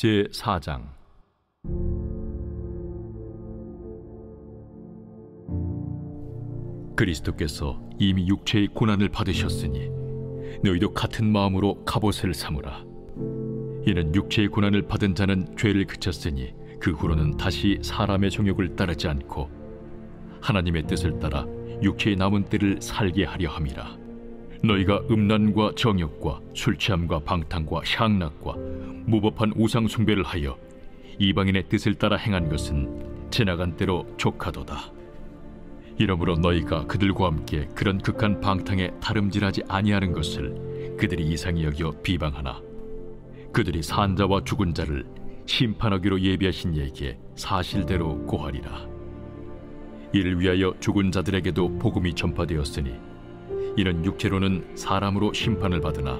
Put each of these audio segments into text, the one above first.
제4장. 그리스도께서 이미 육체의 고난을 받으셨으니 너희도 같은 마음으로 갑옷을 삼으라. 이는 육체의 고난을 받은 자는 죄를 그쳤으니 그 후로는 다시 사람의 정욕을 따르지 않고 하나님의 뜻을 따라 육체의 남은 때를 살게 하려 함이라. 너희가 음란과 정욕과 술취함과 방탕과 향락과 무법한 우상 숭배를 하여 이방인의 뜻을 따라 행한 것은 지나간 때로 족하도다. 이러므로 너희가 그들과 함께 그런 극한 방탕에 다름질하지 아니하는 것을 그들이 이상히 여겨 비방하나, 그들이 산 자와 죽은 자를 심판하기로 예비하신 이에게 사실대로 고하리라. 이를 위하여 죽은 자들에게도 복음이 전파되었으니, 이는 육체로는 사람으로 심판을 받으나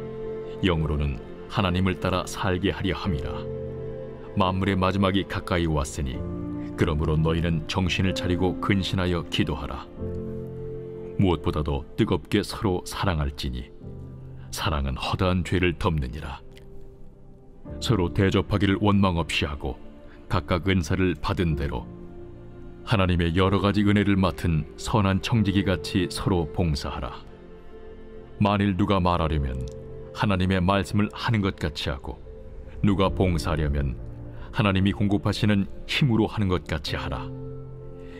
영으로는 하나님을 따라 살게 하려 함이라. 만물의 마지막이 가까이 왔으니 그러므로 너희는 정신을 차리고 근신하여 기도하라. 무엇보다도 뜨겁게 서로 사랑할지니 사랑은 허다한 죄를 덮느니라. 서로 대접하기를 원망 없이 하고 각각 은사를 받은 대로 하나님의 여러 가지 은혜를 맡은 선한 청지기같이 서로 봉사하라. 만일 누가 말하려면 하나님의 말씀을 하는 것 같이 하고, 누가 봉사하려면 하나님이 공급하시는 힘으로 하는 것 같이 하라.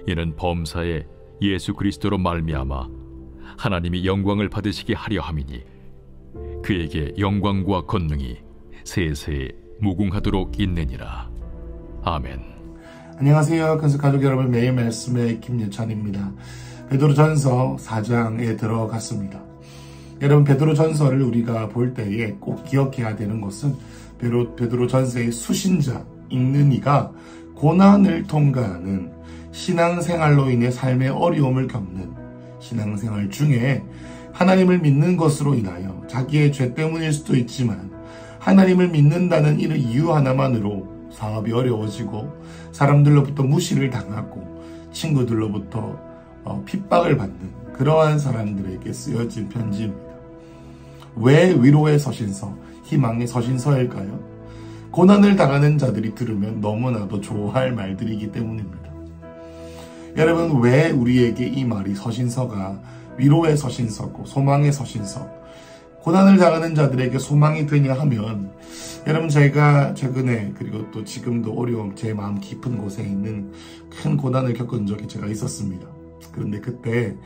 이는 범사에 예수 그리스도로 말미암아 하나님이 영광을 받으시게 하려 함이니, 그에게 영광과 권능이 세세에 무궁하도록 있느니라. 아멘. 안녕하세요. 큰숙가족 여러분, 매일 말씀의 김예찬입니다. 베드로전서 4장에 들어갔습니다. 여러분, 베드로전서를 우리가 볼 때에 꼭 기억해야 되는 것은 베드로전서의 수신자, 읽는 이가 고난을 통과하는 신앙생활로 인해 삶의 어려움을 겪는 신앙생활 중에 하나님을 믿는 것으로 인하여 자기의 죄 때문일 수도 있지만 하나님을 믿는다는 이유 하나만으로 사업이 어려워지고 사람들로부터 무시를 당하고 친구들로부터 핍박을 받는 그러한 사람들에게 쓰여진 편지입니다. 왜 위로의 서신서, 희망의 서신서일까요? 고난을 당하는 자들이 들으면 너무나도 좋아할 말들이기 때문입니다. 여러분, 왜 우리에게 이 말이 서신서가 위로의 서신서고 소망의 서신서, 고난을 당하는 자들에게 소망이 되냐 하면, 여러분, 제가 최근에 그리고 또 지금도 어려움, 제 마음 깊은 곳에 있는 큰 고난을 겪은 적이 제가 있었습니다. 그런데 그때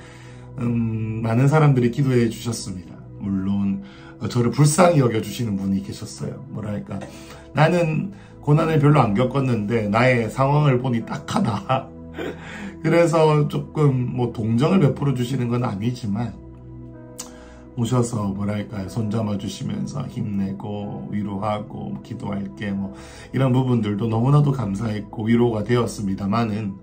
많은 사람들이 기도해 주셨습니다. 물론 저를 불쌍히 여겨주시는 분이 계셨어요. 뭐랄까, 나는 고난을 별로 안 겪었는데 나의 상황을 보니 딱하다. 그래서 조금 동정을 베풀어 주시는 건 아니지만 오셔서 뭐랄까요, 손잡아 주시면서 힘내고 위로하고 기도할게 이런 부분들도 너무나도 감사했고 위로가 되었습니다만은,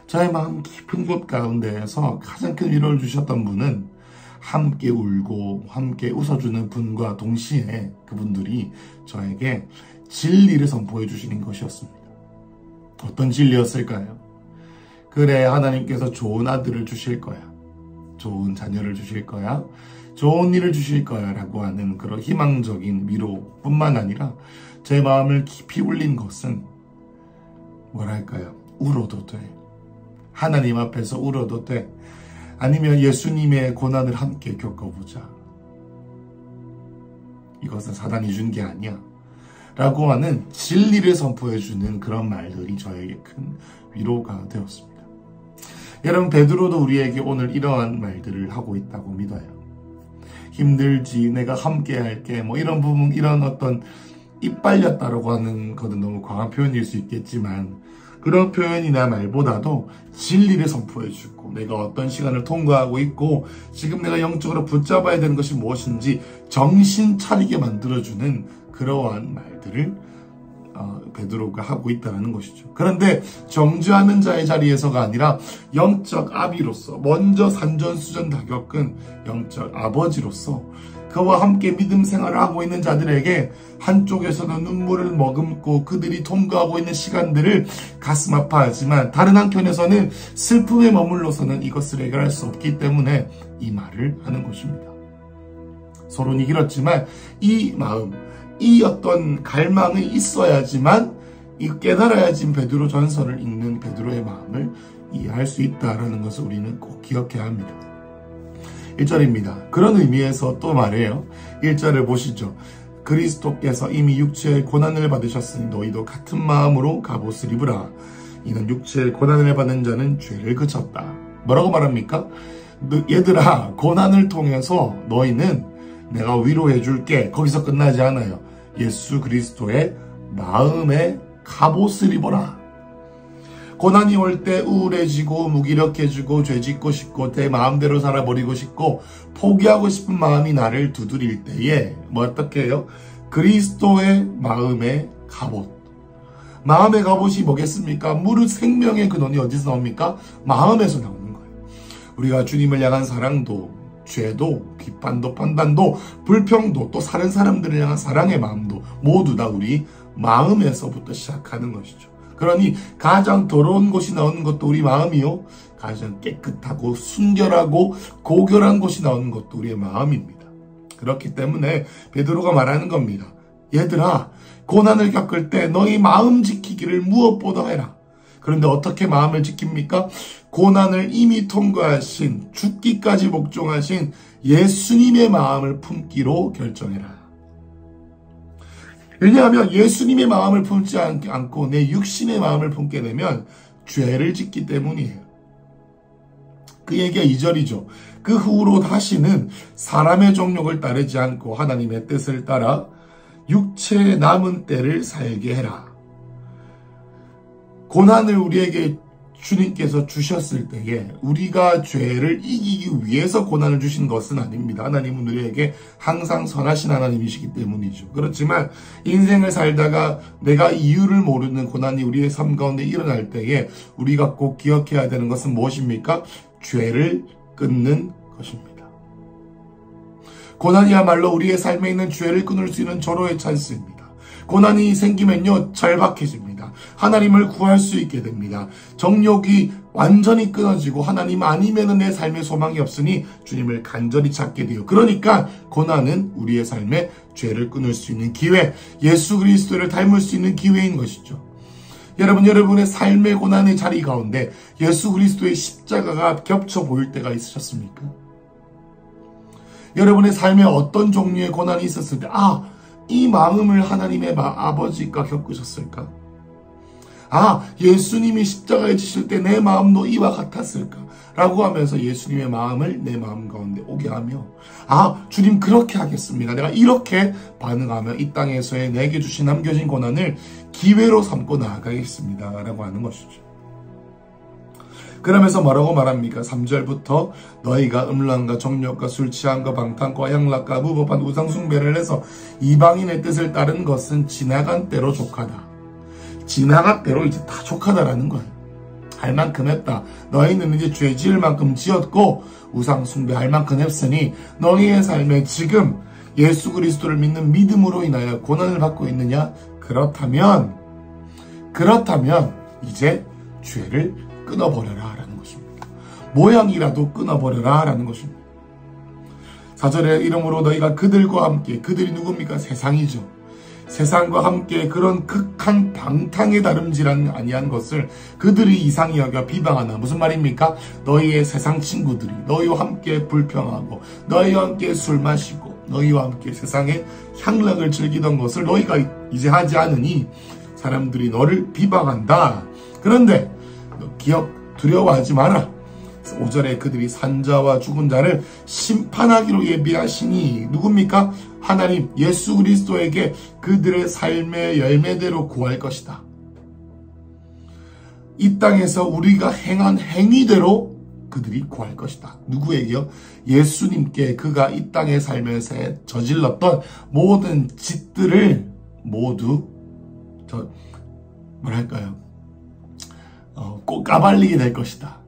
저의 마음 깊은 곳 가운데에서 가장 큰 위로를 주셨던 분은 함께 울고 함께 웃어주는 분과 동시에 그분들이 저에게 진리를 선포해 주시는 것이었습니다. 어떤 진리였을까요? 그래, 하나님께서 좋은 아들을 주실 거야, 좋은 자녀를 주실 거야, 좋은 일을 주실 거야 라고 하는 그런 희망적인 위로뿐만 아니라 제 마음을 깊이 울린 것은 뭐랄까요, 울어도 돼, 하나님 앞에서 울어도 돼, 아니면 예수님의 고난을 함께 겪어보자, 이것은 사단이 준 게 아니야 라고 하는 진리를 선포해주는 그런 말들이 저에게 큰 위로가 되었습니다. 여러분, 베드로도 우리에게 오늘 이러한 말들을 하고 있다고 믿어요. 힘들지, 내가 함께 할게, 이런 부분, 이런 어떤 이빨렸다라고 하는 것은 너무 과한 표현일 수 있겠지만, 그런 표현이나 말보다도 진리를 선포해주고, 내가 어떤 시간을 통과하고 있고 지금 내가 영적으로 붙잡아야 되는 것이 무엇인지 정신 차리게 만들어주는 그러한 말들을 베드로가 하고 있다는 것이죠. 그런데 정죄하는 자의 자리에서가 아니라 영적 아비로서, 먼저 산전수전 다 겪은 영적 아버지로서 그와 함께 믿음 생활을 하고 있는 자들에게 한쪽에서는 눈물을 머금고 그들이 통과하고 있는 시간들을 가슴 아파하지만, 다른 한편에서는 슬픔에 머물러서는 이것을 해결할 수 없기 때문에 이 말을 하는 것입니다. 서론이 길었지만 이 마음, 이 어떤 갈망이 있어야지만 이 깨달아야지 베드로 전서를 읽는 베드로의 마음을 이해할 수 있다라는 것을 우리는 꼭 기억해야 합니다. 1절입니다. 그런 의미에서 또 말해요. 1절을 보시죠. 그리스도께서 이미 육체의 고난을 받으셨으니 너희도 같은 마음으로 갑옷을 입으라. 이는 육체의 고난을 받는 자는 죄를 그쳤다. 뭐라고 말합니까? 얘들아, 고난을 통해서 너희는 내가 위로해 줄게. 거기서 끝나지 않아요. 예수 그리스도의 마음의 갑옷을 입어라. 고난이 올 때 우울해지고 무기력해지고 죄짓고 싶고 내 마음대로 살아버리고 싶고 포기하고 싶은 마음이 나를 두드릴 때에 뭐 어떻게 해요? 그리스도의 마음의 갑옷. 마음의 갑옷이 뭐겠습니까? 무릇 생명의 근원이 어디서 나옵니까? 마음에서 나오는 거예요. 우리가 주님을 향한 사랑도, 죄도, 비판도, 판단도, 불평도, 또 다른 사람들을 향한 사랑의 마음도 모두 다 우리 마음에서부터 시작하는 것이죠. 그러니 가장 더러운 곳이 나오는 것도 우리 마음이요, 가장 깨끗하고 순결하고 고결한 곳이 나오는 것도 우리의 마음입니다. 그렇기 때문에 베드로가 말하는 겁니다. 얘들아, 고난을 겪을 때 너희 마음 지키기를 무엇보다 해라. 그런데 어떻게 마음을 지킵니까? 고난을 이미 통과하신, 죽기까지 복종하신 예수님의 마음을 품기로 결정해라. 왜냐하면 예수님의 마음을 품지 않고 내 육신의 마음을 품게 되면 죄를 짓기 때문이에요. 그 얘기가 2절이죠. 그 후로 다시는 사람의 정욕을 따르지 않고 하나님의 뜻을 따라 육체의 남은 때를 살게 해라. 고난을 우리에게 주님께서 주셨을 때에 우리가 죄를 이기기 위해서 고난을 주신 것은 아닙니다. 하나님은 우리에게 항상 선하신 하나님이시기 때문이죠. 그렇지만 인생을 살다가 내가 이유를 모르는 고난이 우리의 삶 가운데 일어날 때에 우리가 꼭 기억해야 되는 것은 무엇입니까? 죄를 끊는 것입니다. 고난이야말로 우리의 삶에 있는 죄를 끊을 수 있는 절호의 찬스입니다. 고난이 생기면요, 절박해집니다. 하나님을 구할 수 있게 됩니다. 정욕이 완전히 끊어지고 하나님 아니면 내 삶에 소망이 없으니 주님을 간절히 찾게 돼요. 그러니까 고난은 우리의 삶에 죄를 끊을 수 있는 기회, 예수 그리스도를 닮을 수 있는 기회인 것이죠. 여러분, 여러분의 삶의 고난의 자리 가운데 예수 그리스도의 십자가가 겹쳐 보일 때가 있으셨습니까? 여러분의 삶에 어떤 종류의 고난이 있었을 때, 이 마음을 하나님의 아버지가 겪으셨을까? 예수님이 십자가에 지실 때 내 마음도 이와 같았을까? 라고 하면서 예수님의 마음을 내 마음 가운데 오게 하며, 주님 그렇게 하겠습니다. 내가 이렇게 반응하며 이 땅에서의 내게 주신 남겨진 고난을 기회로 삼고 나아가겠습니다. 라고 하는 것이죠. 그러면서 뭐라고 말합니까? 3절부터 너희가 음란과 정욕과 술 취함과 방탕과 향락과 무법한 우상숭배를 해서 이방인의 뜻을 따른 것은 지나간 때로 족하다. 지나간 때로 이제 다 족하다라는 거예요. 할 만큼 했다. 너희는 이제 죄 지을 만큼 지었고 우상숭배할 만큼 했으니 너희의 삶에 지금 예수 그리스도를 믿는 믿음으로 인하여 고난을 받고 있느냐? 그렇다면 이제 죄를 끊어버려라 라는 것입니다. 모양이라도 끊어버려라 라는 것입니다. 4절에 이러므로 너희가 그들과 함께, 그들이 누굽니까? 세상이죠. 세상과 함께 그런 극한 방탕에 다름질한 아니한 것을 그들이 이상히 여겨 비방하나. 무슨 말입니까? 너희의 세상 친구들이 너희와 함께 불평하고 너희와 함께 술 마시고 너희와 함께 세상의 향락을 즐기던 것을 너희가 이제 하지 않으니 사람들이 너를 비방한다. 그런데 두려워하지 마라. 5절에 그들이 산자와 죽은 자를 심판하기로 예비하시니 누굽니까? 하나님 예수 그리스도에게 그들의 삶의 열매대로 구할 것이다. 이 땅에서 우리가 행한 행위대로 그들이 구할 것이다. 누구에게요? 예수님께 그가 이 땅에 살면서 저질렀던 모든 짓들을 모두 꼭 까발리게 될 것이다.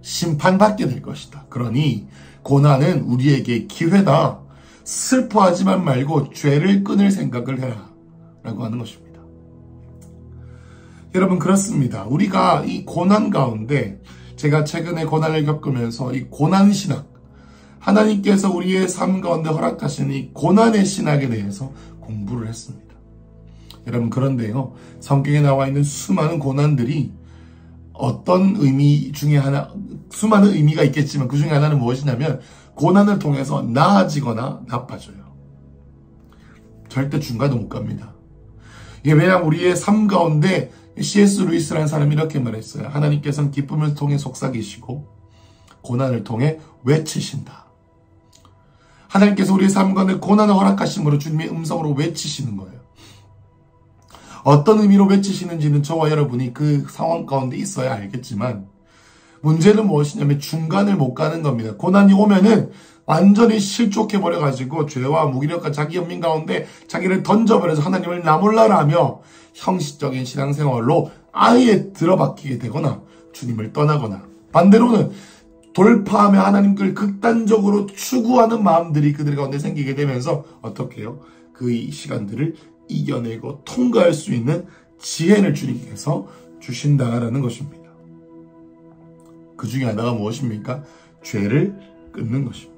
심판받게 될 것이다. 그러니 고난은 우리에게 기회다. 슬퍼하지만 말고 죄를 끊을 생각을 해라. 라고 하는 것입니다. 여러분, 그렇습니다. 우리가 이 고난 가운데, 제가 최근에 고난을 겪으면서 이 고난신학, 하나님께서 우리의 삶 가운데 허락하신 이 고난의 신학에 대해서 공부를 했습니다. 여러분, 그런데요, 성경에 나와 있는 수많은 고난들이 어떤 의미 중에 하나, 수많은 의미가 있겠지만 그 중에 하나는 무엇이냐면 고난을 통해서 나아지거나 나빠져요. 절대 중간도 못 갑니다. 이게 왜냐하면 우리의 삶 가운데 C.S. 루이스라는 사람이 이렇게 말했어요. 하나님께서는 기쁨을 통해 속삭이시고 고난을 통해 외치신다. 하나님께서 우리의 삶 가운데 고난을 허락하심으로 주님의 음성으로 외치시는 거예요. 어떤 의미로 외치시는지는 저와 여러분이 그 상황 가운데 있어야 알겠지만 문제는 무엇이냐면 중간을 못 가는 겁니다. 고난이 오면은 완전히 실족해버려가지고 죄와 무기력과 자기 연민 가운데 자기를 던져버려서 하나님을 나몰라라며 형식적인 신앙생활로 아예 들어박히게 되거나 주님을 떠나거나, 반대로는 돌파하며 하나님을 극단적으로 추구하는 마음들이 그들 가운데 생기게 되면서 어떻게 해요? 그 시간들을 이겨내고 통과할 수 있는 지혜를 주님께서 주신다라는 것입니다. 그 중에 하나가 무엇입니까? 죄를 끊는 것입니다.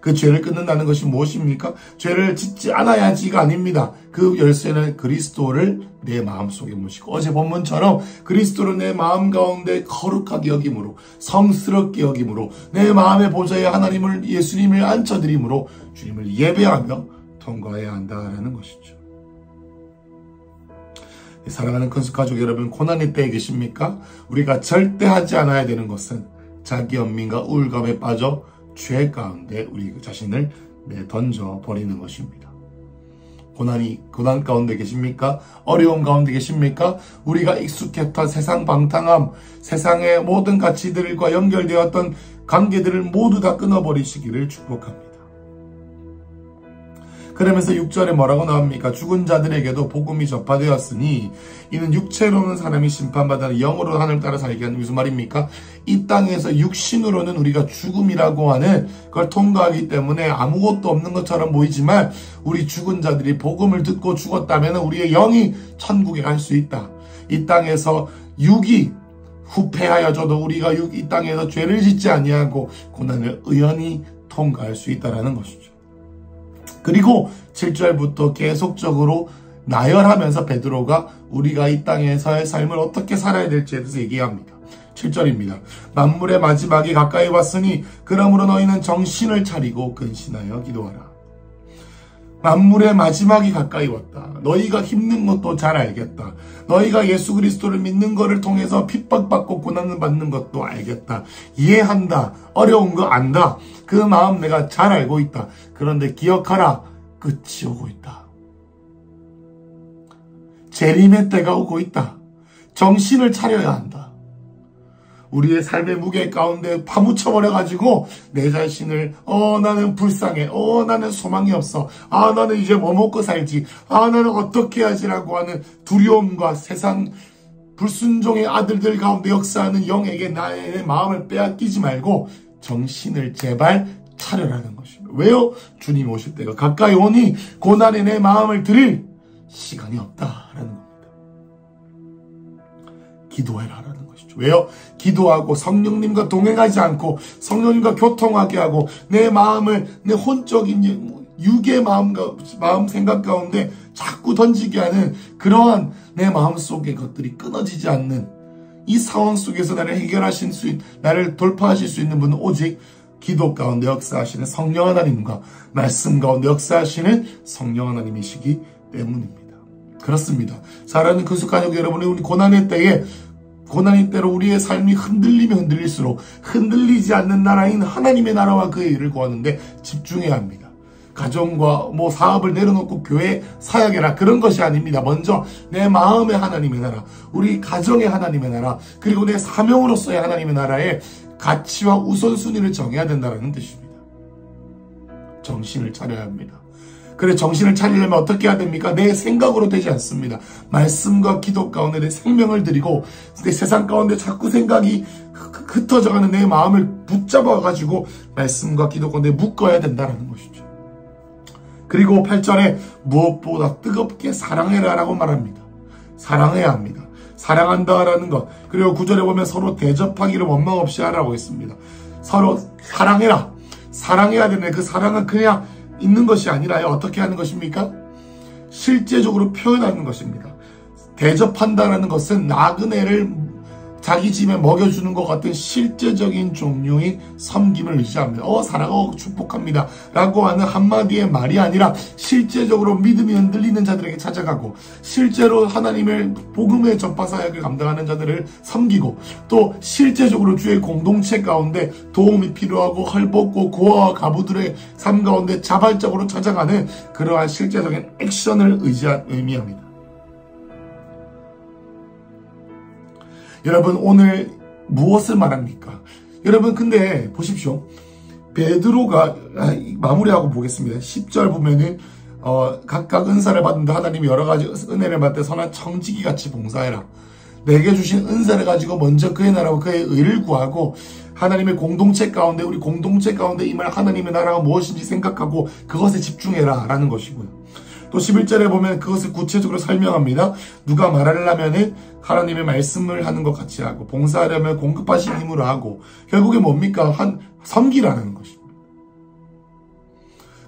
그 죄를 끊는다는 것이 무엇입니까? 죄를 짓지 않아야지가 아닙니다. 그 열쇠는 그리스도를 내 마음속에 모시고, 어제 본문처럼 그리스도를 내 마음 가운데 거룩하게 여김으로, 성스럽게 여김으로, 내 마음의 보좌에 하나님을, 예수님을 앉혀드림으로 주님을 예배하며 통과해야 한다라는 것이죠. 사랑하는 큰스가족 여러분, 고난의 때에 계십니까? 우리가 절대 하지 않아야 되는 것은 자기 연민과 우울감에 빠져 죄 가운데 우리 자신을 내던져 버리는 것입니다. 고난 가운데 계십니까? 어려움 가운데 계십니까? 우리가 익숙했던 세상 방탕함, 세상의 모든 가치들과 연결되었던 관계들을 모두 다 끊어버리시기를 축복합니다. 그러면서 6절에 뭐라고 나옵니까? 죽은 자들에게도 복음이 전파되었으니 이는 육체로는 사람이 심판받아 영으로 하늘 따라 살게 하는, 무슨 말입니까? 이 땅에서 육신으로는 우리가 죽음이라고 하는 그걸 통과하기 때문에 아무것도 없는 것처럼 보이지만 우리 죽은 자들이 복음을 듣고 죽었다면 우리의 영이 천국에 갈 수 있다. 이 땅에서 육이 후패하여져도 우리가 이 땅에서 죄를 짓지 아니하고 고난을 의연히 통과할 수 있다는 것이죠. 그리고 7절부터 계속적으로 나열하면서 베드로가 우리가 이 땅에서의 삶을 어떻게 살아야 될지에 대해서 얘기합니다. 7절입니다. 만물의 마지막이 가까이 왔으니 그러므로 너희는 정신을 차리고 근신하여 기도하라. 만물의 마지막이 가까이 왔다. 너희가 힘든 것도 잘 알겠다. 너희가 예수 그리스도를 믿는 것을 통해서 핍박받고 고난을 받는 것도 알겠다. 이해한다. 어려운 거 안다. 그 마음 내가 잘 알고 있다. 그런데 기억하라. 끝이 오고 있다. 재림의 때가 오고 있다. 정신을 차려야 한다. 우리의 삶의 무게 가운데 파묻혀버려가지고 내 자신을 나는 불쌍해, 나는 소망이 없어, 나는 이제 뭐 먹고 살지, 나는 어떻게 하지라고 하는 두려움과 세상 불순종의 아들들 가운데 역사하는 영에게 나의 마음을 빼앗기지 말고 정신을 제발 차려라는 것입니다. 왜요? 주님 오실 때가 가까이 오니 고난에 내 마음을 드릴 시간이 없다라는 겁니다. 기도해라라는 것이죠. 왜요? 기도하고 성령님과 동행하지 않고 성령님과 교통하게 하고 내 마음을 내 혼적인 육의 마음 생각 가운데 자꾸 던지게 하는 그러한 내 마음 속의 것들이 끊어지지 않는 이 상황 속에서 나를 돌파하실 수 있는 분은 오직 기도 가운데 역사하시는 성령 하나님과 말씀 가운데 역사하시는 성령 하나님이시기 때문입니다. 그렇습니다. 사랑하는 근숙가족 여러분이 우리 고난의 때로 우리의 삶이 흔들리면 흔들릴수록 흔들리지 않는 나라인 하나님의 나라와 그의 일을 구하는데 집중해야 합니다. 가정과 사업을 내려놓고 교회 사역해라, 그런 것이 아닙니다. 먼저 내 마음의 하나님의 나라, 우리 가정의 하나님의 나라, 그리고 내 사명으로서의 하나님의 나라의 가치와 우선순위를 정해야 된다는 뜻입니다. 정신을 차려야 합니다. 그래, 정신을 차리려면 어떻게 해야 됩니까? 내 생각으로 되지 않습니다. 말씀과 기도 가운데 내 생명을 드리고 내 세상 가운데 자꾸 생각이 흩어져가는 내 마음을 붙잡아가지고 말씀과 기도 가운데 묶어야 된다는 것이죠. 그리고 8절에 무엇보다 뜨겁게 사랑해라 라고 말합니다. 사랑해야 합니다. 사랑한다라는 것. 그리고 9절에 보면 서로 대접하기를 원망 없이 하라고 했습니다. 서로 사랑해라. 사랑해야 되는데 그 사랑은 그냥 있는 것이 아니라요. 어떻게 하는 것입니까? 실제적으로 표현하는 것입니다. 대접한다는 것은 나그네를 자기 집에 먹여주는 것 같은 실제적인 종류의 섬김을 의지합니다. 사랑하고 축복합니다 라고 하는 한마디의 말이 아니라 실제적으로 믿음이 흔들리는 자들에게 찾아가고 실제로 하나님의 복음의 전파 사역을 감당하는 자들을 섬기고 또 실제적으로 주의 공동체 가운데 도움이 필요하고 헐벗고 고아와 가부들의 삶 가운데 자발적으로 찾아가는 그러한 실제적인 액션을 의미합니다. 여러분 오늘 무엇을 말합니까? 여러분 근데 보십시오. 베드로가 마무리하고 보겠습니다. 10절 보면은 각각 은사를 받는데 하나님이 여러가지 은혜를 받되 선한 청지기 같이 봉사해라. 내게 주신 은사를 가지고 먼저 그의 나라와 그의 의를 구하고 하나님의 공동체 가운데 우리 공동체 가운데 임할 하나님의 나라가 무엇인지 생각하고 그것에 집중해라 라는 것이고요. 또 11절에 보면 그것을 구체적으로 설명합니다. 누가 말하려면은 하나님의 말씀을 하는 것 같이 하고 봉사하려면 공급하신 힘으로 하고 결국에 뭡니까? 섬기라는 것입니다.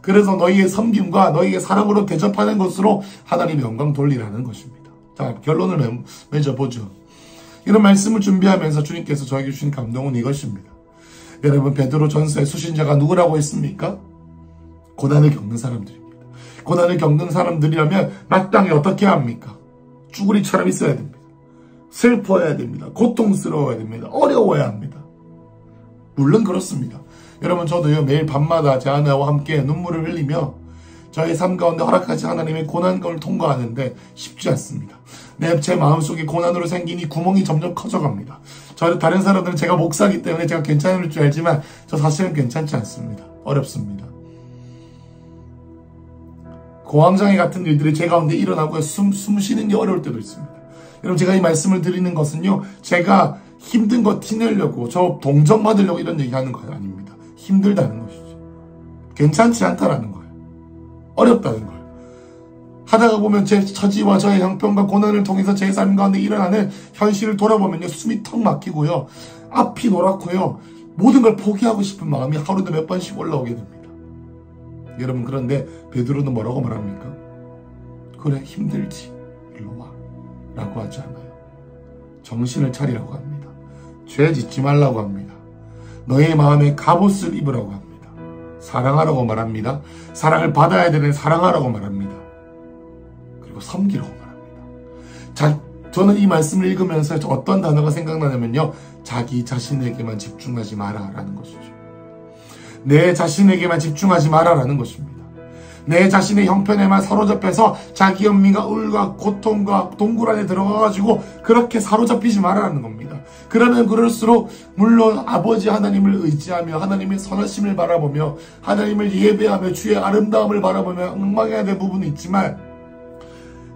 그래서 너희의 섬김과 너희의 사랑으로 대접하는 것으로 하나님의 영광 돌리라는 것입니다. 자, 결론을 맺어보죠. 이런 말씀을 준비하면서 주님께서 저에게 주신 감동은 이것입니다. 여러분 베드로 전서의 수신자가 누구라고 했습니까? 고난을 겪는 사람들입니다. 고난을 겪는 사람들이라면 마땅히 어떻게 합니까? 쭈구리처럼 있어야 됩니다. 슬퍼해야 됩니다. 고통스러워야 됩니다. 어려워야 합니다. 물론 그렇습니다. 여러분 저도요 매일 밤마다 제 아내와 함께 눈물을 흘리며 저의 삶 가운데 허락하신 하나님의 고난을 통과하는데 쉽지 않습니다. 제 마음속에 고난으로 생긴 이 구멍이 점점 커져갑니다. 다른 사람들은 제가 목사이기 때문에 제가 괜찮을 줄 알지만 저 사실은 괜찮지 않습니다. 어렵습니다. 공황장애 같은 일들이 제 가운데 일어나고 숨 쉬는 게 어려울 때도 있습니다. 여러분 제가 이 말씀을 드리는 것은요. 제가 힘든 거 티내려고 저 동정받으려고 이런 얘기하는 거 아닙니다. 힘들다는 것이죠. 괜찮지 않다라는 거예요. 어렵다는 거예요. 하다가 보면 제 처지와 저의 형편과 고난을 통해서 제 삶 가운데 일어나는 현실을 돌아보면요. 숨이 턱 막히고요. 앞이 노랗고요. 모든 걸 포기하고 싶은 마음이 하루도 몇 번씩 올라오게 됩니다. 여러분 그런데 베드로는 뭐라고 말합니까? 그래 힘들지 일로 와 라고 하지 않아요. 정신을 차리라고 합니다. 죄 짓지 말라고 합니다. 너의 마음에 갑옷을 입으라고 합니다. 사랑하라고 말합니다. 사랑을 받아야 되는 사랑하라고 말합니다. 그리고 섬기라고 말합니다. 저는 이 말씀을 읽으면서 어떤 단어가 생각나냐면요. 자기 자신에게만 집중하지 마라 라는 것이죠. 내 자신에게만 집중하지 마라라는 것입니다. 내 자신의 형편에만 사로잡혀서 자기 연민과 울과 고통과 동굴 안에 들어가가지고 그렇게 사로잡히지 마라라는 겁니다. 그러면 그럴수록 물론 아버지 하나님을 의지하며 하나님의 선하심을 바라보며 하나님을 예배하며 주의 아름다움을 바라보며 엉망해야 될 부분이 있지만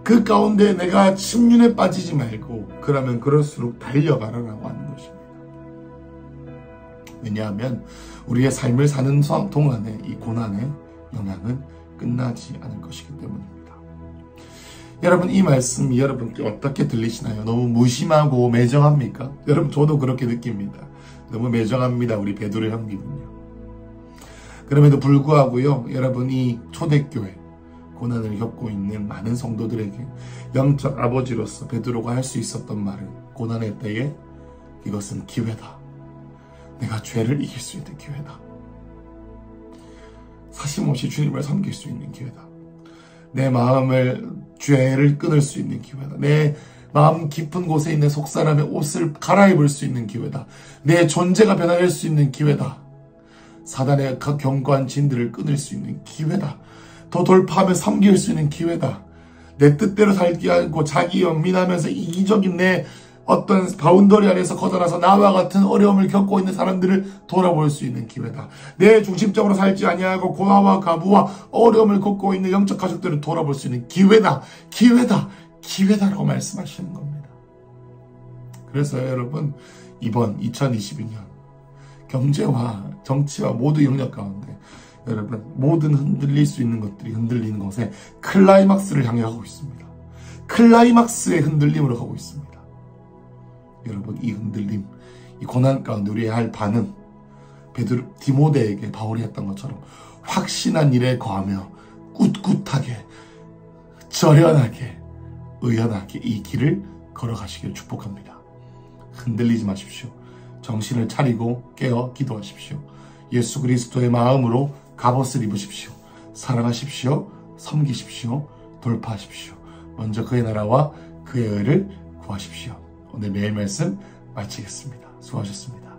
그 가운데 내가 침륜에 빠지지 말고 그러면 그럴수록 달려가라라고 하는 것입니다. 왜냐하면 우리의 삶을 사는 동안에 이 고난의 영향은 끝나지 않을 것이기 때문입니다. 여러분 이 말씀이 여러분께 어떻게 들리시나요? 너무 무심하고 매정합니까? 여러분 저도 그렇게 느낍니다. 너무 매정합니다. 우리 베드로 형님은요. 그럼에도 불구하고요. 여러분이 초대교회 고난을 겪고 있는 많은 성도들에게 영적 아버지로서 베드로가 할 수 있었던 말은 고난의 때에 이것은 기회다. 내가 죄를 이길 수 있는 기회다. 사심없이 주님을 섬길 수 있는 기회다. 내 마음을 죄를 끊을 수 있는 기회다. 내 마음 깊은 곳에 있는 속사람의 옷을 갈아입을 수 있는 기회다. 내 존재가 변화될 수 있는 기회다. 사단의 각 견고한 진들을 끊을 수 있는 기회다. 더 돌파하며 섬길 수 있는 기회다. 내 뜻대로 살지 않고 자기 연민하면서 이기적인 내 어떤 바운더리 안에서 거둬나서 나와 같은 어려움을 겪고 있는 사람들을 돌아볼 수 있는 기회다. 내 중심적으로 살지 아니하고 고아와 가부와 어려움을 겪고 있는 영적 가족들을 돌아볼 수 있는 기회다. 기회다. 기회다라고 말씀하시는 겁니다. 그래서 여러분 이번 2022년 경제와 정치와 모두 영역 가운데 여러분 모든 흔들릴 수 있는 것들이 흔들리는 것에 클라이막스를 향해 가고 있습니다. 클라이막스의 흔들림으로 가고 있습니다. 여러분 이 흔들림, 이 고난 가운데 우리의 할 반응 디모데에게 바울이 했던 것처럼 확신한 일에 거하며 꿋꿋하게, 절연하게, 의연하게 이 길을 걸어가시길 축복합니다. 흔들리지 마십시오. 정신을 차리고 깨어 기도하십시오. 예수 그리스도의 마음으로 갑옷을 입으십시오. 사랑하십시오. 섬기십시오. 돌파하십시오. 먼저 그의 나라와 그의 의를 구하십시오. 오늘 매일 말씀 마치겠습니다. 수고하셨습니다.